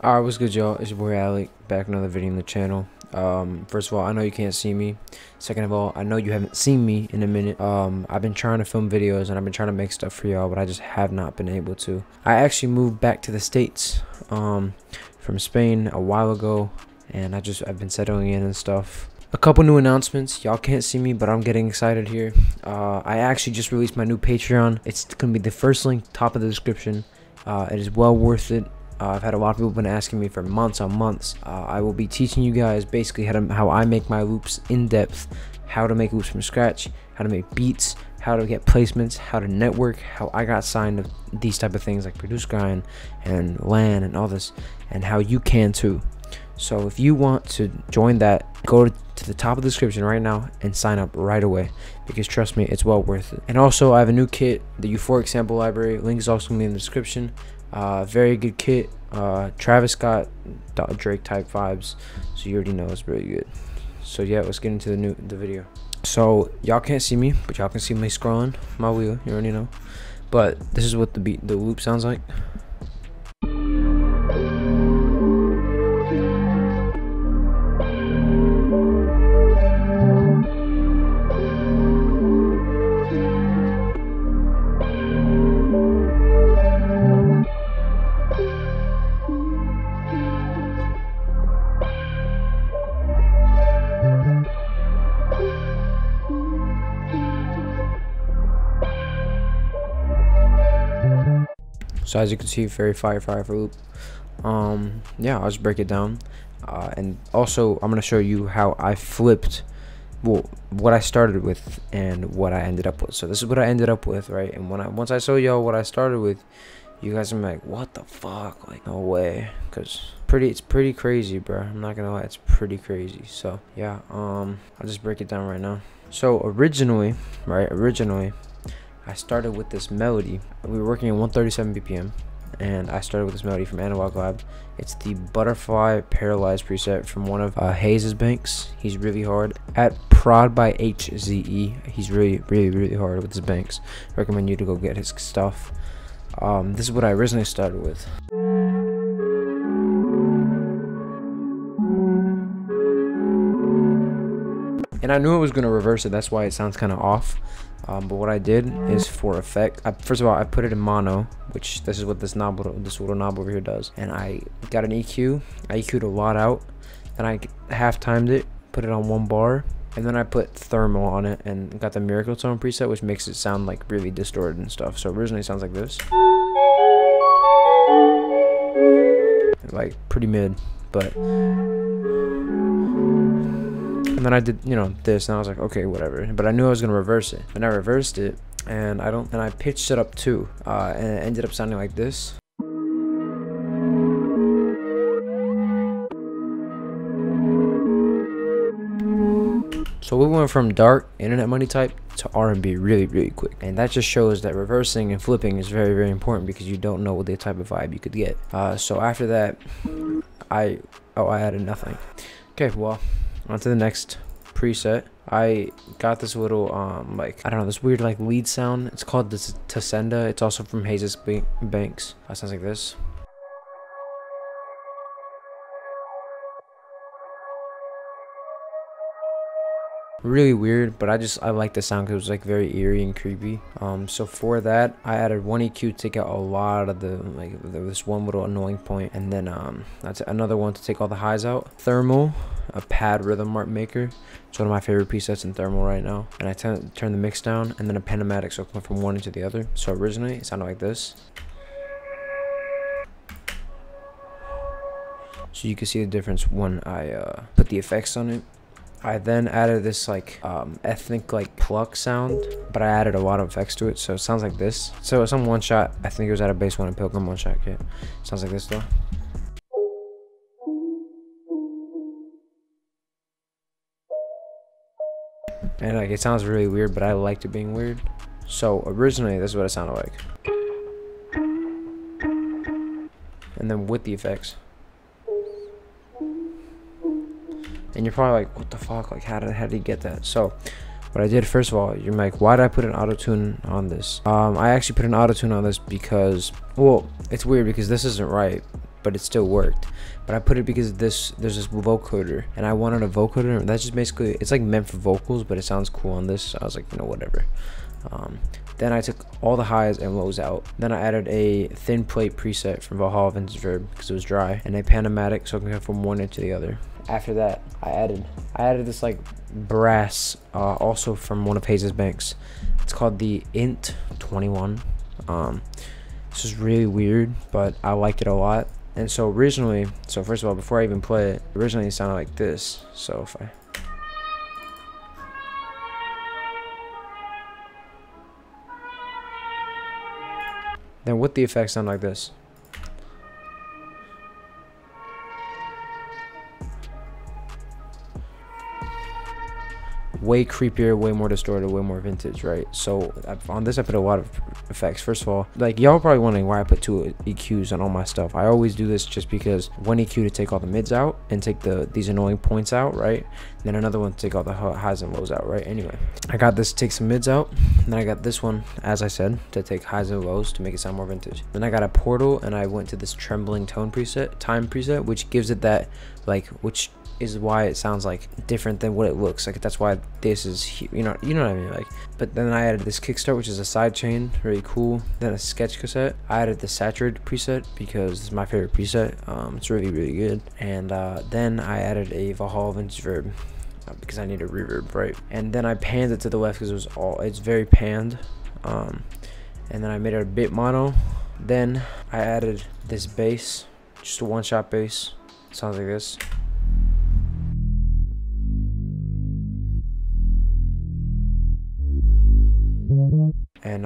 Alright, what's good, y'all? It's your boy Alec, back with another video on the channel. First of all, I know you can't see me. Second of all, I know you haven't seen me in a minute. I've been trying to film videos and I've been trying to make stuff for y'all, but I just have not been able to. I actually moved back to the States from Spain a while ago, and I've been settling in and stuff. A couple new announcements. Y'all can't see me, but I'm getting excited here. I actually just released my new Patreon. It's gonna be the first link top of the description. It is well worth it. I've had a lot of people been asking me for months on months. I will be teaching you guys basically how I make my loops in depth, how to make loops from scratch, how to make beats, how to get placements, how to network, how I got signed to these type of things like ProducerGrind and LAN and all this, and how you can too. So if you want to join that, go to the top of the description right now and sign up right away, because trust me, it's well worth it. And also, I have a new kit, the Euphoric sample library. Link is also gonna be in the description. Very good kit. Travis Scott, Drake type vibes, so you already know it's really good. So yeah, let's get into the video. So y'all can't see me, but y'all can see me scrolling my wheel. You already know. But this is what the loop sounds like. So as you can see, very fire loop. Yeah, I'll just break it down, and also I'm gonna show you how I flipped, well, what I started with and what I ended up with. So this is what I ended up with, right? And once I show y'all what I started with, you guys are like, what the fuck? Like, no way. Because it's pretty crazy, bro. I'm not gonna lie, it's pretty crazy. So yeah, I'll just break it down right now. So originally, I started with this melody. We were working at 137 BPM, and I started with this melody from Analog Lab. It's the Butterfly Paralyzed preset from one of Hayes' banks. He's really hard. At Prod by HZE, he's really hard with his banks. Recommend you to go get his stuff. This is what I originally started with. And I knew it was going to reverse it, that's why it sounds kind of off. But what I did is, for effect, first of all, I put it in mono, which this is what this little knob over here does. And I got an EQ. I EQ'd a lot out. Then I half timed it, put it on 1 bar, and then I put thermal on it and got the Miracle Tone preset, which makes it sound like really distorted and stuff. So originally it sounds like this, like pretty mid, but. And then I did, this, and I was like, okay, whatever. But I knew I was gonna reverse it, and I reversed it, and I pitched it up too, and it ended up sounding like this. So we went from dark internet money type to R&B really quick, and that just shows that reversing and flipping is very important, because you don't know what the type of vibe you could get. So after that, I added nothing. Okay, well, on to the next preset. I got this little like, I don't know, this weird like lead sound. It's called this Tascenda. It's also from Hayes' banks. That sounds like this. Really weird, but I like the sound because it was like very eerie and creepy. So for that, I added 1 EQ to take out a lot of this one little annoying point, and then that's another one to take all the highs out. Thermal, a pad rhythm mark maker. It's one of my favorite presets in thermal right now. And I turn the mix down, and then a Panomatic, so it went from one into the other. So originally it sounded like this. So you can see the difference when I put the effects on it. I then added this like ethnic like pluck sound, but I added a lot of effects to it, so it sounds like this. So it's on One Shot. I think it was at a Base One and Pilgrim One Shot kit. Sounds like this though. And like, it sounds really weird, but I liked it being weird. So originally this is what it sounded like, and then with the effects. And you're probably like, what the fuck, like how did he get that? So what I did, first of all, you're like, why did I put an auto-tune on this? I actually put an auto-tune on this because, well, it's weird because this isn't right. but it still worked. But I put it because there's this vocoder, and I wanted a vocoder that's just basically, it's like meant for vocals, but it sounds cool on this. So I was like, you know, whatever. Then I took all the highs and lows out. Then I added a thin plate preset from Valhalla Vintage Verb because it was dry, and a Panamatic so I can go from one end to the other. After that, I added this like brass, also from one of Hayes' banks. It's called the Int 21. This is really weird, but I liked it a lot. And so originally, so first of all, before I even play it, originally it sounded like this. So if I, then with the effects sound like this. Way creepier, way more distorted, way more vintage, right? So on this I put a lot of effects. First of all, like, y'all probably wondering why I put 2 EQs on all my stuff. I always do this just because one EQ to take all the mids out and take these annoying points out, right? And then another one to take all the highs and lows out, right? Anyway, I got this to take some mids out, and then I got this one, as I said, to take highs and lows to make it sound more vintage. Then I got a portal, and I went to this trembling tone preset, time preset, which gives it that, like, which is why it sounds like different than what it looks like. That's why this is, you know what I mean, like. But then I added this kickstart, which is a side chain, really cool. Then a sketch cassette. I added the saturated preset because it's my favorite preset. It's really good. And then I added a Valhalla Vintage Verb because I need a reverb, right? And then I panned it to the left because it's very panned. And then I made it a bit mono. Then I added this bass, just a one-shot bass. Sounds like this. And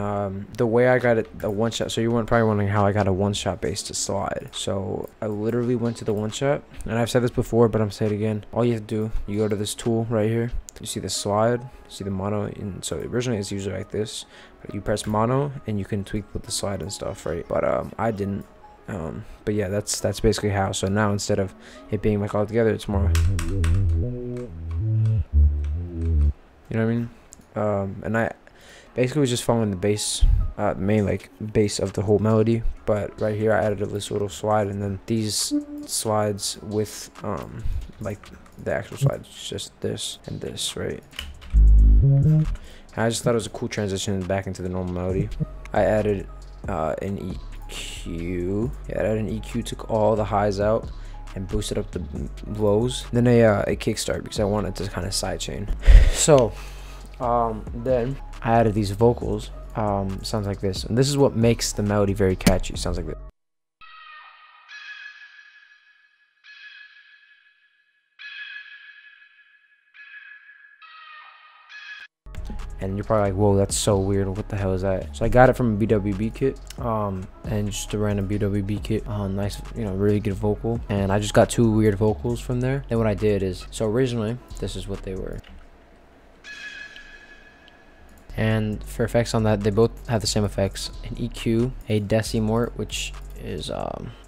the way I got it, a one shot, so you weren't probably wondering how I got a one-shot bass to slide. So I literally went to the one shot, and I've said this before, but I'm saying it again. All you have to do, you go to this tool right here, you see the slide, you see the mono, and so originally it's usually like this, but you press mono and you can tweak with the slide and stuff, right? But I didn't. But yeah, that's basically how. So now instead of it being like all together, it's more, you know what I mean? And I basically was just following the bass, main like bass of the whole melody. But right here I added this little slide, and then these slides with like the actual slides, just this and this, right? And I just thought it was a cool transition back into the normal melody. I added an EQ. Yeah, I added an EQ, took all the highs out and boosted up the lows. Then a kickstart because I wanted to kind of sidechain. So then I added these vocals. Sounds like this, and this is what makes the melody very catchy. Sounds like this. And you're probably like, whoa, that's so weird, what the hell is that? So I got it from a BWB kit, and just a random BWB kit. Nice, you know, really good vocal, and I just got 2 weird vocals from there. Then what I did is, so originally this is what they were, and for effects on that, they both have the same effects: an EQ, a decimort, which is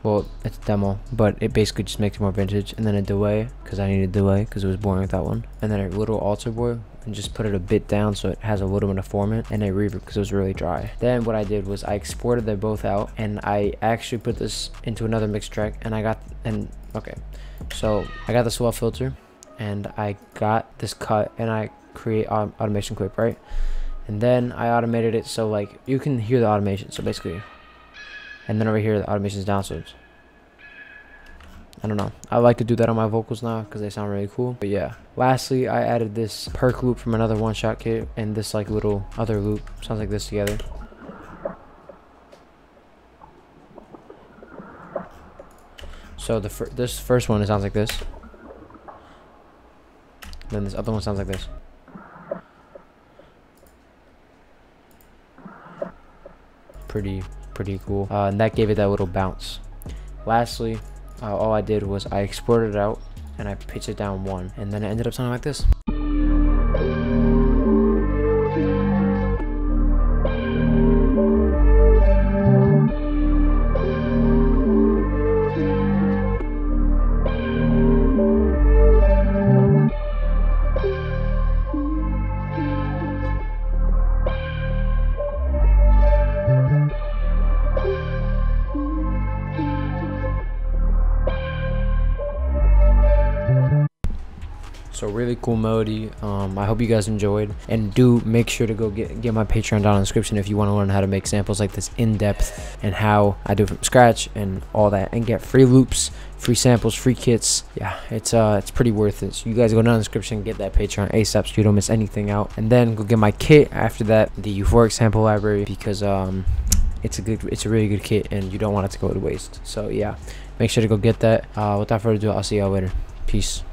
well, it's demo, but it basically just makes it more vintage, and then a delay because I needed a delay because it was boring without one, and then a little alter boy and just put it a bit down so it has a little bit of formant, and a reverb because it was really dry. Then what I did was I exported them both out, and I actually put this into another mix track, and okay, so I got the swell filter, and I got this cut, and I create automation clip, right? And then I automated it so like you can hear the automation, so basically, and then over here the automation is down, so it's, I don't know, I like to do that on my vocals now because they sound really cool. But yeah, lastly I added this perk loop from another one-shot kit, and this like little other loop sounds like this together. So this first one, it sounds like this, then this other one sounds like this. Pretty cool, and that gave it that little bounce. Lastly, all I did was I exported it out and I pitched it down 1, and then it ended up sounding like this. So really cool melody. I hope you guys enjoyed, and do make sure to go get my Patreon down in the description if you want to learn how to make samples like this in depth and how I do it from scratch and all that, and get free loops, free samples, free kits. Yeah, it's pretty worth it. So you guys go down in the description, get that Patreon ASAP so you don't miss anything out, and then go get my kit after that, the Euphoric sample library, because it's a really good kit and you don't want it to go to waste. So yeah, make sure to go get that. Without further ado, I'll see y'all later. Peace.